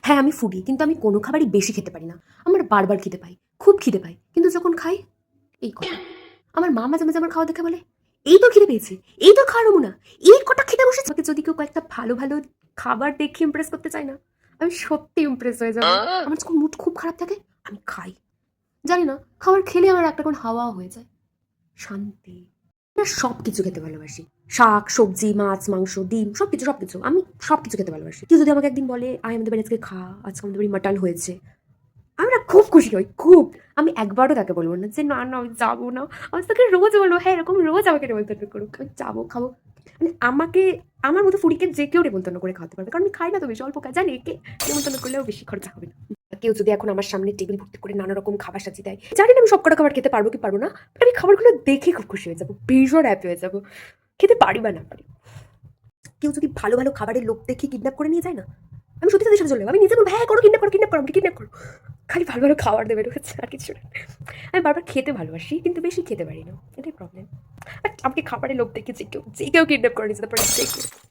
হ্যাঁ, আমি ফুডি, কিন্তু আমি কোনো খাবারই বেশি খেতে পারি না। আমার বারবার খিদে পায়, খুব খিদে পায়। কিন্তু যখন খাই, এই কথা। আমার মা মাঝে, মাঝে আমার খাওয়া দেখে বলে, "এই তোর খিদে পেয়েছে, এই তোর খাওয়ার নমুনা, এই কটা খেতে বসেছে।" আমাকে যদি কেউ কয়েকটা ভালো, ভালো খাবার দেখে ইমপ্রেস করতে চায় না, আমি সত্যি ইমপ্রেস হয়ে যাবো। আমার যখন মুড খুব খারাপ থাকে, আমি খাই। জানি না, খাবার খেলে আমার একটা কোন হাওয়া হয়ে যায়। শান্তি। না, সবকিছু খেতে ভালোবাসি। শাক, সবজি, মাছ, মাংস, ডিম সবকিছু, সবকিছু। আমি সবকিছু খেতে ভালোবাসি। কেউ যদি আমাকে একদিন বলে, "আয় আমাদের বাড়ি আজকে খা, আজকে আমাদের বাড়ি মাটন হয়েছে।" আমি না খুব খুশি হই, খুব। আমি একবারও তাকে বলব না যে, "না, না আমি যাবো না।" আমি তাকে রোজ বলবো, "হ্যাঁ, এরকম রোজ আমাকে নেমন্তন্ন করুক। আমি যাবো, খাবো।" মানে আমাকে আমার মতো ফুডিকে যে কেউ নেমন্তন্ন করে খাওয়াতে পারবে। কারণ আমি খাই না তো বেশি, অল্প খাই। জানি একে নেমন্তন্ন করলেও বেশি খরচা হবে না। কেউ যদি এখন আমার সামনে টেবিল ভর্তি করে নানা রকম খাবার সাজিয়ে দেয়, জানি না আমি সবকটা খাবার খেতে পারবো কি পারবো না। বাট আমি খাবারগুলো দেখে খুব খুশি হয়ে যাবো। ভীষণ হ্যাপি হয়ে যাবো। খেতে পারি বা না পারি। কেউ যদি ভালো, ভালো খাবারের লোভ দেখিয়ে কিডন্যাপ করে নিয়ে যায় না, আমি সত্যি তাদের সাথে চলে যাবো। আমি নিজে বলবো, "হ্যাঁ, করো, কিডন্যাপ করো, কিডন্যাপ করো, আমাকে কিডন্যাপ করো।" খালি ভালো, ভালো খাবার দেবে ঢুকেছে, আর কিছু না। আমি বারবার খেতে ভালোবাসি, কিন্তু বেশি খেতে পারি না। এটাই প্রবলেম। বাট আমাকে খাবারের লোভ দেখে যে কেউ কিডন্যাপ করে নিয়ে যেতে পারে, যে কেউ।